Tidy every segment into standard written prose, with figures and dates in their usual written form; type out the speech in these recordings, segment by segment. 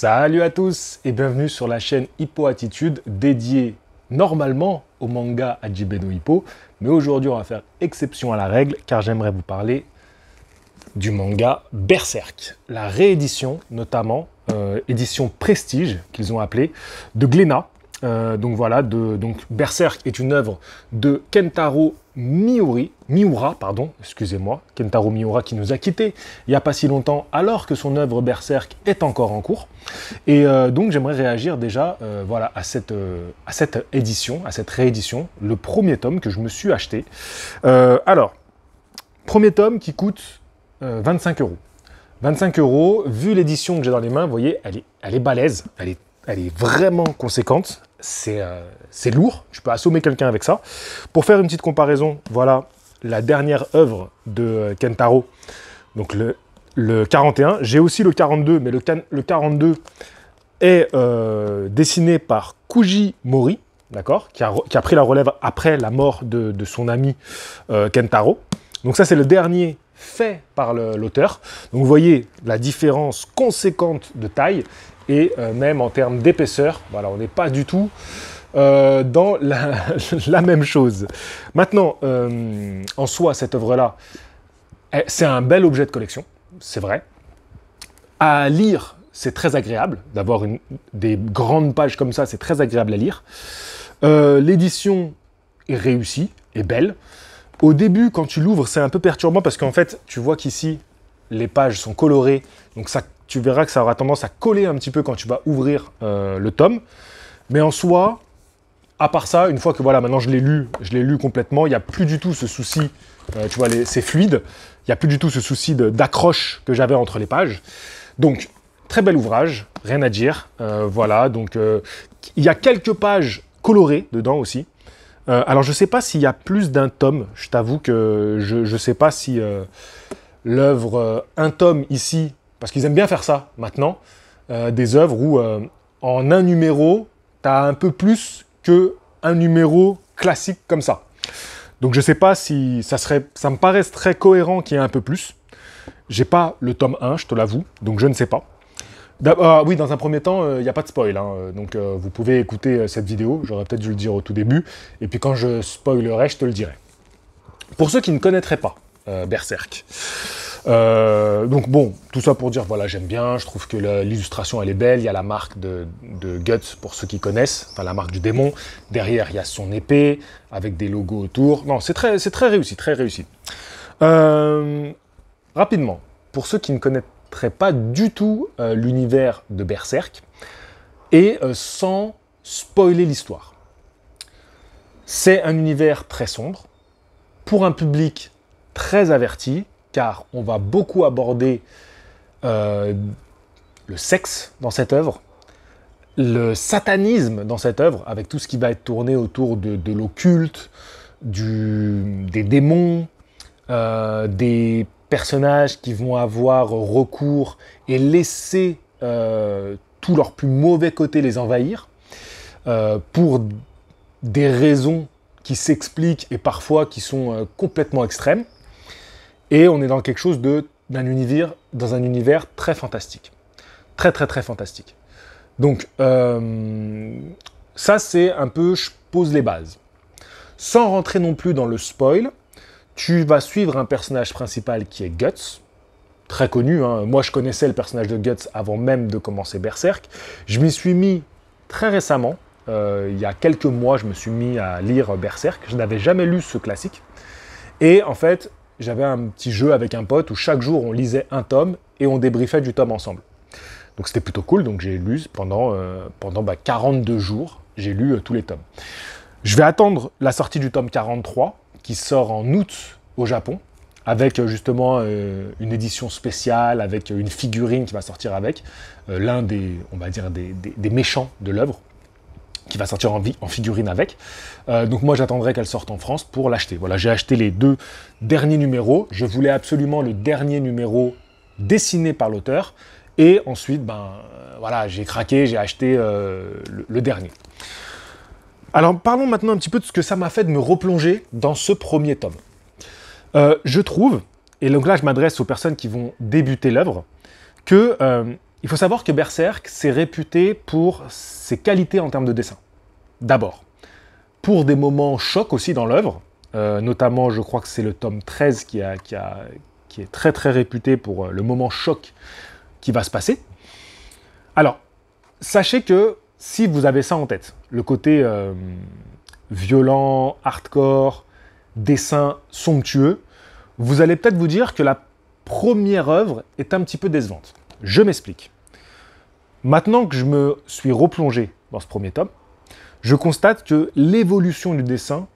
Salut à tous et bienvenue sur la chaîne Hippo Attitude dédiée normalement au manga Hajime no Ippo. Mais aujourd'hui on va faire exception à la règle car j'aimerais vous parler du manga Berserk. La réédition notamment, édition Prestige qu'ils ont appelé, de Glénat. Donc voilà, Berserk est une œuvre de Kentaro Miura, excusez-moi, Kentaro Miura qui nous a quittés il n'y a pas si longtemps alors que son œuvre Berserk est encore en cours. Et donc j'aimerais réagir déjà voilà, à cette édition, à cette réédition, le premier tome que je me suis acheté. Alors, premier tome qui coûte 25 €. 25 €, vu l'édition que j'ai dans les mains, vous voyez, elle est balèze, elle est vraiment conséquente. C'est lourd, je peux assommer quelqu'un avec ça. Pour faire une petite comparaison, voilà la dernière œuvre de Kentaro, donc le 41. J'ai aussi le 42, mais le 42 est dessiné par Kuji Mori, d'accord, qui a pris la relève après la mort de son ami Kentaro. Donc ça, c'est le dernier fait par l'auteur. Donc vous voyez la différence conséquente de taille et même en termes d'épaisseur, voilà, on n'est pas du tout dans la même chose. Maintenant, en soi, cette œuvre-là, c'est un bel objet de collection, c'est vrai. À lire, c'est très agréable, d'avoir des grandes pages comme ça, c'est très agréable à lire. L'édition est réussie, est belle. Au début, quand tu l'ouvres, c'est un peu perturbant parce qu'en fait, tu vois qu'ici, les pages sont colorées. Donc ça, tu verras que ça aura tendance à coller un petit peu quand tu vas ouvrir le tome. Mais en soi, à part ça, une fois que voilà, maintenant je l'ai lu complètement, il n'y a plus du tout ce souci, tu vois, c'est fluide. Il n'y a plus du tout ce souci d'accroche que j'avais entre les pages. Donc, très bel ouvrage, rien à dire. Voilà, donc il y a quelques pages colorées dedans aussi. Alors, je ne sais pas s'il y a plus d'un tome. Je t'avoue que je ne sais pas si l'œuvre un tome ici, parce qu'ils aiment bien faire ça maintenant, des œuvres où en un numéro, tu as un peu plus qu'un numéro classique comme ça. Donc, je ne sais pas si ça me paraît très cohérent qu'il y ait un peu plus. J'ai pas le tome 1, je te l'avoue, donc je ne sais pas. Oui, dans un premier temps, il n'y a pas de spoil, hein, donc vous pouvez écouter cette vidéo, j'aurais peut-être dû le dire au tout début, et puis quand je spoilerai, je te le dirai. Pour ceux qui ne connaîtraient pas Berserk, donc bon, tout ça pour dire, voilà, j'aime bien, je trouve que l'illustration elle est belle, il y a la marque de Guts, pour ceux qui connaissent, enfin la marque du démon, derrière il y a son épée, avec des logos autour, non, c'est très réussi, très réussi. Rapidement, pour ceux qui ne connaissent pas du tout l'univers de Berserk et sans spoiler l'histoire. C'est un univers très sombre pour un public très averti car on va beaucoup aborder le sexe dans cette œuvre, le satanisme dans cette œuvre avec tout ce qui va être tourné autour de l'occulte, des démons, des personnages qui vont avoir recours et laisser tous leurs plus mauvais côtés les envahir pour des raisons qui s'expliquent et parfois qui sont complètement extrêmes. Et on est dans quelque chose dans un univers très fantastique. Très fantastique. Donc, ça c'est un peu, je pose les bases. Sans rentrer non plus dans le spoil, tu vas suivre un personnage principal qui est Guts, très connu. Hein. Moi, je connaissais le personnage de Guts avant même de commencer Berserk. Je m'y suis mis très récemment. Il y a quelques mois, je me suis mis à lire Berserk. Je n'avais jamais lu ce classique. Et en fait, j'avais un petit jeu avec un pote où chaque jour, on lisait un tome et on débriefait du tome ensemble. Donc, c'était plutôt cool. Donc, j'ai lu pendant 42 jours. J'ai lu tous les tomes. Je vais attendre la sortie du tome 43, qui sort en août au Japon, avec justement une édition spéciale, avec une figurine qui va sortir avec, l'un on va dire, des méchants de l'œuvre, qui va sortir en figurine avec. Donc moi, j'attendrai qu'elle sorte en France pour l'acheter. Voilà, j'ai acheté les 2 derniers numéros. Je voulais absolument le dernier numéro dessiné par l'auteur, et ensuite, voilà, j'ai craqué, j'ai acheté le dernier. Alors, parlons maintenant un petit peu de ce que ça m'a fait de me replonger dans ce premier tome. Je trouve, et donc là, je m'adresse aux personnes qui vont débuter l'œuvre, que Il faut savoir que Berserk, c'est réputé pour ses qualités en termes de dessin. D'abord, pour des moments chocs aussi dans l'œuvre, notamment je crois que c'est le tome 13 qui est très très réputé pour le moment choc qui va se passer. Alors, sachez que si vous avez ça en tête, le côté violent, hardcore, dessin somptueux, vous allez peut-être vous dire que la première œuvre est un petit peu décevante. Je m'explique. Maintenant que je me suis replongé dans ce premier tome, je constate que l'évolution du dessin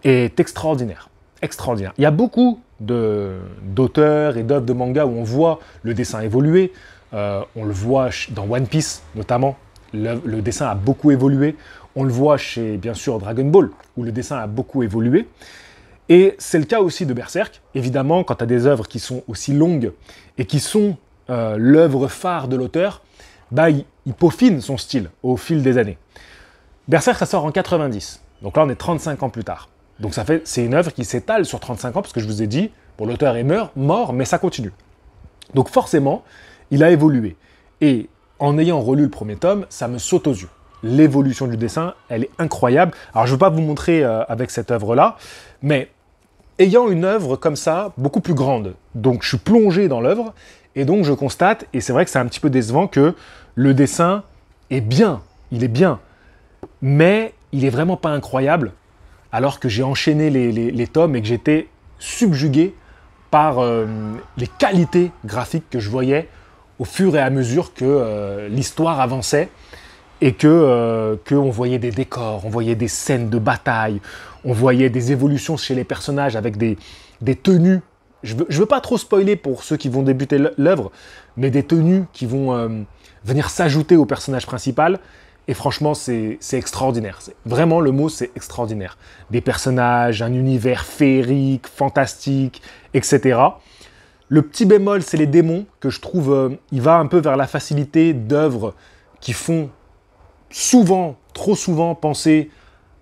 est extraordinaire. Extraordinaire. Il y a beaucoup d'auteurs et d'œuvres de manga où on voit le dessin évoluer. On le voit dans One Piece notamment. Le dessin a beaucoup évolué. On le voit chez, bien sûr, Dragon Ball, où le dessin a beaucoup évolué. Et c'est le cas aussi de Berserk. Évidemment, quand tu as des œuvres qui sont aussi longues et qui sont l'œuvre phare de l'auteur, bah, il peaufine son style au fil des années. Berserk, ça sort en 90. Donc là, on est 35 ans plus tard. Donc c'est une œuvre qui s'étale sur 35 ans, parce que je vous ai dit, bon, l'auteur est mort, mais ça continue. Donc forcément, il a évolué. Et en ayant relu le premier tome, ça me saute aux yeux. L'évolution du dessin, elle est incroyable. Alors, je ne veux pas vous montrer avec cette œuvre-là, mais ayant une œuvre comme ça, beaucoup plus grande, donc je suis plongé dans l'œuvre, et donc je constate, et c'est vrai que c'est un petit peu décevant, que le dessin est bien, il est bien, mais il est vraiment pas incroyable, alors que j'ai enchaîné les tomes et que j'étais subjugué par les qualités graphiques que je voyais au fur et à mesure que l'histoire avançait et que on voyait des décors, on voyait des scènes de bataille, on voyait des évolutions chez les personnages avec des tenues. Je veux pas trop spoiler pour ceux qui vont débuter l'œuvre, mais des tenues qui vont venir s'ajouter au personnage principal. Et franchement, c'est extraordinaire. Vraiment, le mot, c'est extraordinaire. Des personnages, un univers féerique, fantastique, etc. Le petit bémol, c'est les démons, que je trouve, il va un peu vers la facilité d'œuvres qui font souvent, trop souvent, penser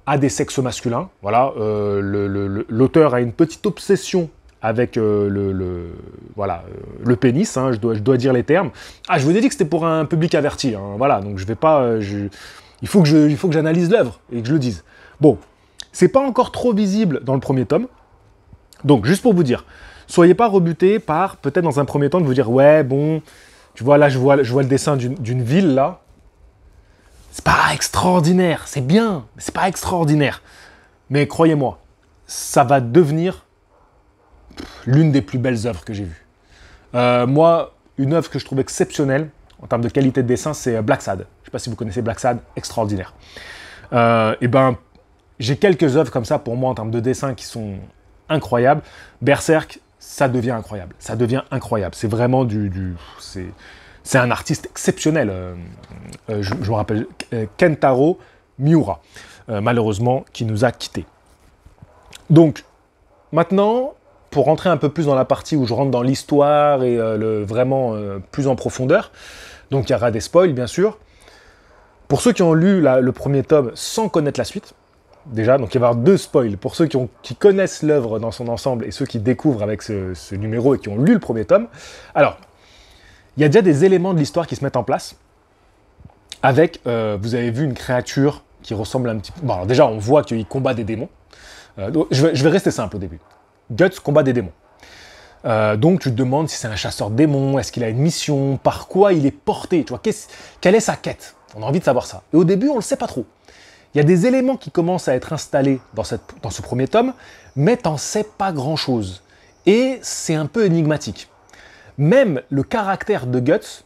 à des sexes masculins. Voilà, l'auteur a une petite obsession avec le pénis, hein, je dois dire les termes. Ah, je vous ai dit que c'était pour un public averti, hein, voilà, donc je vais pas... il faut que j'analyse l'œuvre et que je le dise. Bon, c'est pas encore trop visible dans le premier tome, donc juste pour vous dire, soyez pas rebutés par, peut-être dans un premier temps, de vous dire, ouais, bon, tu vois, là, je vois le dessin d'une ville, là, c'est pas extraordinaire, c'est bien, mais c'est pas extraordinaire. Mais croyez-moi, ça va devenir l'une des plus belles œuvres que j'ai vues. Moi, une œuvre que je trouve exceptionnelle en termes de qualité de dessin, c'est Black Sad. Je ne sais pas si vous connaissez Black Sad, extraordinaire. Et ben, j'ai quelques œuvres comme ça pour moi en termes de dessin qui sont incroyables. Berserk, ça devient incroyable. Ça devient incroyable. C'est vraiment c'est un artiste exceptionnel. Je me rappelle Kentaro Miura, malheureusement, qui nous a quittés. Donc, maintenant, pour rentrer un peu plus dans la partie où je rentre dans l'histoire et vraiment plus en profondeur, donc il y aura des spoils, bien sûr. Pour ceux qui ont lu le premier tome sans connaître la suite, déjà, donc il va y avoir 2 spoils. Pour ceux qui connaissent l'œuvre dans son ensemble et ceux qui découvrent avec ce numéro et qui ont lu le premier tome. Alors, il y a déjà des éléments de l'histoire qui se mettent en place. Avec, vous avez vu une créature qui ressemble un petit peu... Bon, alors déjà, on voit qu'il combat des démons. Donc, je vais rester simple au début. Guts combat des démons. Donc tu te demandes si c'est un chasseur de démons, est-ce qu'il a une mission, par quoi il est porté, tu vois, quelle est sa quête? On a envie de savoir ça. Et au début, on ne le sait pas trop. Il y a des éléments qui commencent à être installés dans ce premier tome, mais t'en sais pas grand-chose. Et c'est un peu énigmatique. Même le caractère de Guts,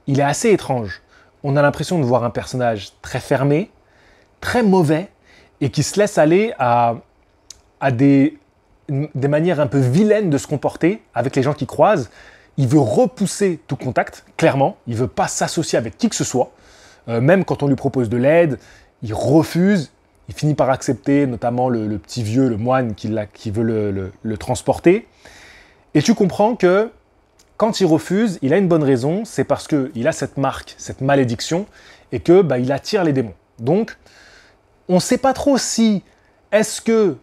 il est assez étrange. On a l'impression de voir un personnage très fermé, très mauvais, et qui se laisse aller à des manières un peu vilaines de se comporter avec les gens qu'il croise. Il veut repousser tout contact, clairement. Il ne veut pas s'associer avec qui que ce soit. Même quand on lui propose de l'aide, il refuse. Il finit par accepter, notamment le petit vieux, le moine qui veut le transporter. Et tu comprends que quand il refuse, il a une bonne raison. C'est parce qu'il a cette marque, cette malédiction, et que il attire les démons. Donc, on ne sait pas trop si est-ce que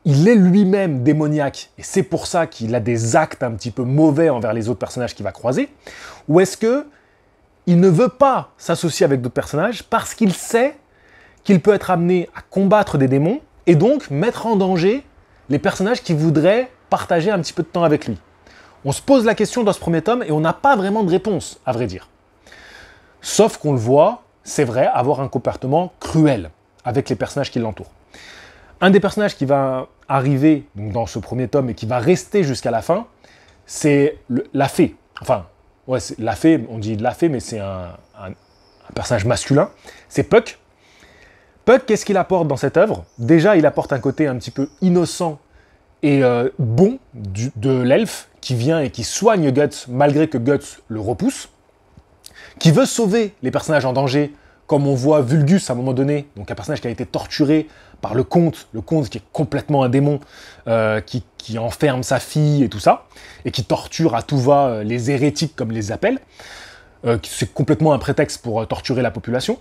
il est lui-même démoniaque, et c'est pour ça qu'il a des actes un petit peu mauvais envers les autres personnages qu'il va croiser, ou est-ce que il ne veut pas s'associer avec d'autres personnages parce qu'il sait qu'il peut être amené à combattre des démons et donc mettre en danger les personnages qui voudraient partager un petit peu de temps avec lui. On se pose la question dans ce premier tome et on n'a pas vraiment de réponse, à vrai dire. Sauf qu'on le voit, c'est vrai, avoir un comportement cruel avec les personnages qui l'entourent. Un des personnages qui va arriver donc, dans ce premier tome et qui va rester jusqu'à la fin, c'est la fée. Enfin, ouais, c'est la fée, on dit la fée, mais c'est un personnage masculin. C'est Puck. Puck, qu'est-ce qu'il apporte dans cette œuvre? Déjà, il apporte un côté un petit peu innocent et bon de l'elfe qui vient et qui soigne Guts malgré que Guts le repousse, qui veut sauver les personnages en danger, comme on voit Vulgus à un moment donné, donc un personnage qui a été torturé par le comte qui est complètement un démon, qui enferme sa fille et tout ça, et qui torture à tout va les hérétiques comme ils les appellent, c'est complètement un prétexte pour torturer la population,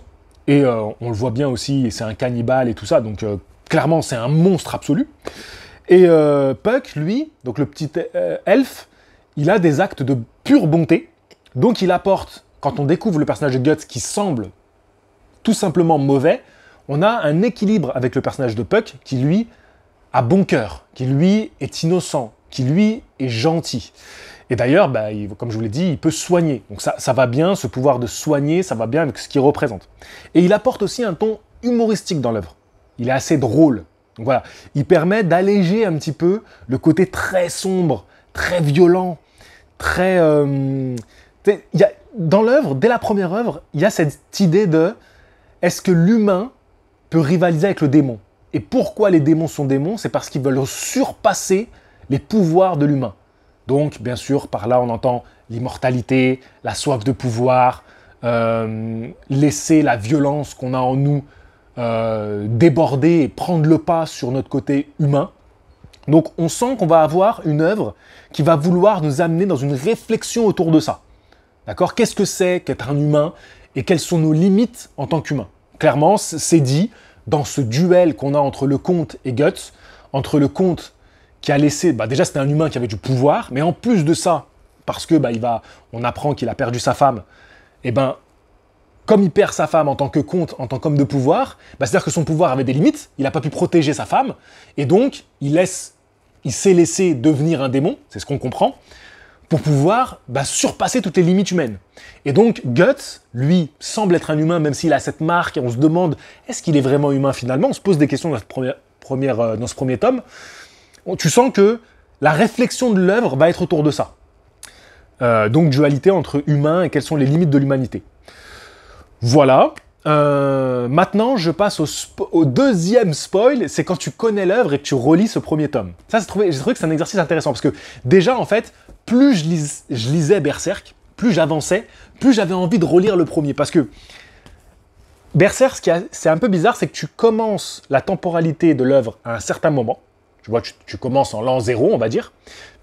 et on le voit bien aussi, c'est un cannibale et tout ça, donc clairement c'est un monstre absolu. Et Puck, lui, donc le petit elfe, il a des actes de pure bonté, donc il apporte, quand on découvre le personnage de Guts qui semble tout simplement mauvais, on a un équilibre avec le personnage de Puck qui, lui, a bon cœur, qui, lui, est innocent, qui, lui, est gentil. Et d'ailleurs, bah, comme je vous l'ai dit, il peut soigner. Donc ça va bien, ce pouvoir de soigner, ça va bien avec ce qu'il représente. Et il apporte aussi un ton humoristique dans l'œuvre. Il est assez drôle. Donc voilà, il permet d'alléger un petit peu le côté très sombre, très violent, très... dans l'œuvre, dès la première œuvre, il y a cette idée de est-ce que l'humain peut rivaliser avec le démon? Et pourquoi les démons sont démons? C'est parce qu'ils veulent surpasser les pouvoirs de l'humain. Donc, bien sûr, par là, on entend l'immortalité, la soif de pouvoir, laisser la violence qu'on a en nous déborder et prendre le pas sur notre côté humain. Donc, on sent qu'on va avoir une œuvre qui va vouloir nous amener dans une réflexion autour de ça. D'accord? Qu'est-ce que c'est qu'être un humain et quelles sont nos limites en tant qu'humain? Clairement, c'est dit dans ce duel qu'on a entre le comte et Guts, entre le comte qui a laissé... Bah déjà, c'était un humain qui avait du pouvoir, mais en plus de ça, parce que on apprend qu'il a perdu sa femme, et comme il perd sa femme en tant que comte, en tant qu'homme de pouvoir, c'est-à-dire que son pouvoir avait des limites, il n'a pas pu protéger sa femme, et donc il s'est laissé devenir un démon, c'est ce qu'on comprend, pour pouvoir surpasser toutes les limites humaines. Et donc Guts, lui, semble être un humain, même s'il a cette marque, et on se demande, est-ce qu'il est vraiment humain finalement? On se pose des questions dans ce premier tome. Tu sens que la réflexion de l'œuvre va être autour de ça. Donc dualité entre humain et quelles sont les limites de l'humanité. Voilà. Maintenant, je passe au deuxième spoil, c'est quand tu connais l'œuvre et que tu relis ce premier tome. Ça, j'ai trouvé que c'est un exercice intéressant, parce que déjà, en fait, plus je lisais Berserk, plus j'avançais, plus j'avais envie de relire le premier. Parce que Berserk, c'est un peu bizarre, c'est que tu commences la temporalité de l'œuvre à un certain moment. Tu vois, tu commences en l'an 0, on va dire.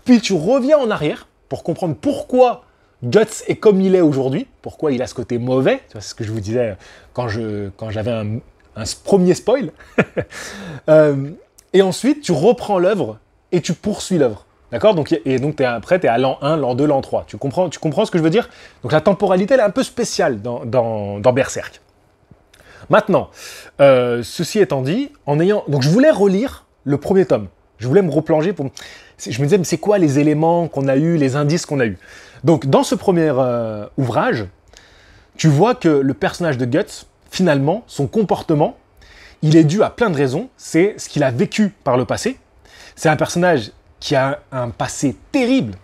Puis tu reviens en arrière pour comprendre pourquoi Guts est comme il est aujourd'hui, pourquoi il a ce côté mauvais. C'est ce que je vous disais quand j'avais un premier spoil. Et ensuite, tu reprends l'œuvre et tu poursuis l'œuvre. D'accord? Donc après, tu es à l'an 1, l'an 2, l'an 3. Tu comprends ce que je veux dire? Donc la temporalité, elle est un peu spéciale dans Berserk. Maintenant, ceci étant dit, donc je voulais relire le premier tome. Je voulais me replonger je me disais, mais c'est quoi les éléments qu'on a eus, les indices qu'on a eus? Donc, dans ce premier ouvrage, tu vois que le personnage de Guts, finalement, son comportement, il est dû à plein de raisons. C'est ce qu'il a vécu par le passé. C'est un personnage qui a un passé terrible,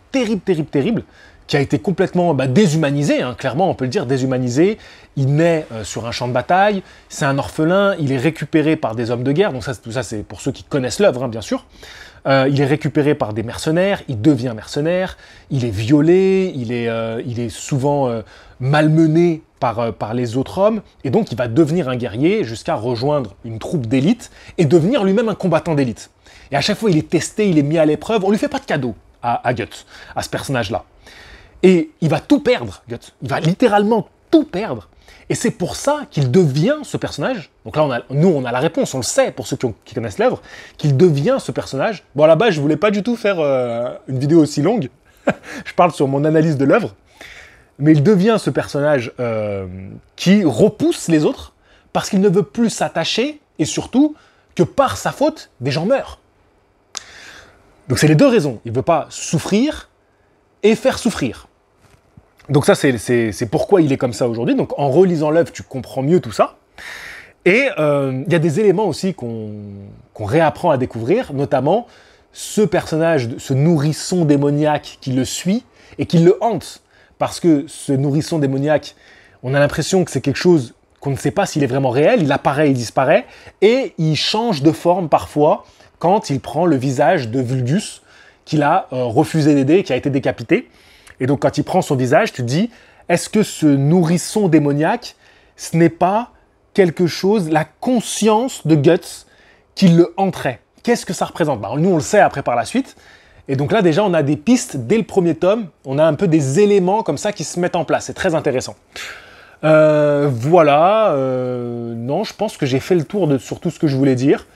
qui a été complètement déshumanisé, hein, clairement, on peut le dire, déshumanisé. Il naît sur un champ de bataille, c'est un orphelin, il est récupéré par des hommes de guerre, donc tout ça c'est pour ceux qui connaissent l'œuvre, hein, bien sûr. Il est récupéré par des mercenaires, il devient mercenaire, il est violé, il est souvent malmené par les autres hommes, et donc il va devenir un guerrier jusqu'à rejoindre une troupe d'élite et devenir lui-même un combattant d'élite. Et à chaque fois, il est testé, il est mis à l'épreuve, on lui fait pas de cadeau à Guts, à ce personnage-là. Et il va tout perdre, Guts. Il va littéralement tout perdre. Et c'est pour ça qu'il devient ce personnage. Donc là, on a la réponse, on le sait, pour ceux qui connaissent l'œuvre, qu'il devient ce personnage. Bon, là-bas, je voulais pas du tout faire une vidéo aussi longue. Je parle sur mon analyse de l'œuvre. mais il devient ce personnage qui repousse les autres parce qu'il ne veut plus s'attacher et surtout que par sa faute, des gens meurent. Donc c'est les deux raisons. Il ne veut pas souffrir et faire souffrir. Donc ça, c'est pourquoi il est comme ça aujourd'hui. Donc en relisant l'œuvre, tu comprends mieux tout ça. Et il y a des éléments aussi qu'on réapprend à découvrir, notamment ce personnage, ce nourrisson démoniaque qui le suit et qui le hante. Parce que ce nourrisson démoniaque, on a l'impression que c'est quelque chose qu'on ne sait pas s'il est vraiment réel, il apparaît, il disparaît, et il change de forme parfois quand il prend le visage de Vulgus, qu'il a refusé d'aider, qui a été décapité. Et donc quand il prend son visage, tu te dis, est-ce que ce nourrisson démoniaque, ce n'est pas quelque chose, la conscience de Guts qui le hanterait? Qu'est-ce que ça représente? Nous, on le sait après par la suite. Et donc là, déjà, on a des pistes dès le premier tome. On a un peu des éléments comme ça qui se mettent en place. C'est très intéressant. Voilà. Non, je pense que j'ai fait le tour sur tout ce que je voulais dire.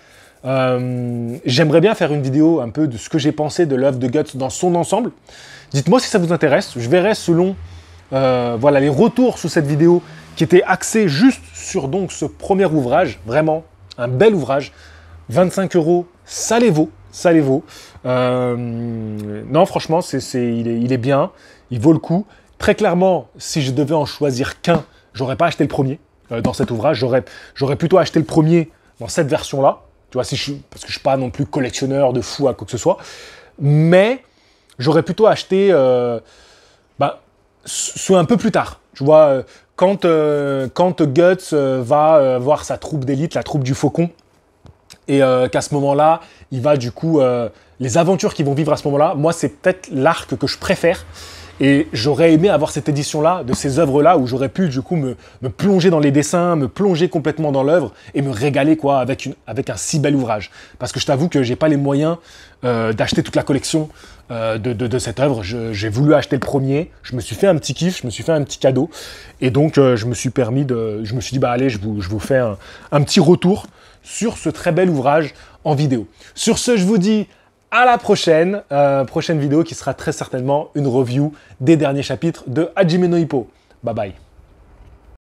J'aimerais bien faire une vidéo un peu de ce que j'ai pensé de l'œuvre de Guts dans son ensemble. Dites-moi si ça vous intéresse. Je verrai selon voilà, les retours sous cette vidéo qui était axée juste sur donc, ce premier ouvrage. Vraiment, un bel ouvrage. 25 €, ça les vaut. Ça les vaut. Non, franchement, il est bien. Il vaut le coup. Très clairement, si je devais en choisir qu'un, j'aurais pas acheté le premier dans cet ouvrage. J'aurais plutôt acheté le premier dans cette version-là. Tu vois, parce que je suis pas non plus collectionneur de fou à quoi que ce soit. Mais j'aurais plutôt acheté soit un peu plus tard. Tu vois, quand Guts va voir sa troupe d'élite, la troupe du Faucon, et qu'à ce moment-là, il va du coup... les aventures qu'ils vont vivre à ce moment-là, moi, c'est peut-être l'arc que je préfère. Et j'aurais aimé avoir cette édition-là, de ces œuvres-là, où j'aurais pu du coup me plonger dans les dessins, me plonger complètement dans l'œuvre et me régaler quoi avec un si bel ouvrage. Parce que je t'avoue que j'ai pas les moyens d'acheter toute la collection de cette œuvre. J'ai voulu acheter le premier, je me suis fait un petit kiff, je me suis fait un petit cadeau. Et donc je me suis dit, bah allez, je vous fais un petit retour sur ce très bel ouvrage en vidéo. Sur ce, je vous dis à la prochaine vidéo qui sera très certainement une review des derniers chapitres de Hajime no Ippo. Bye bye.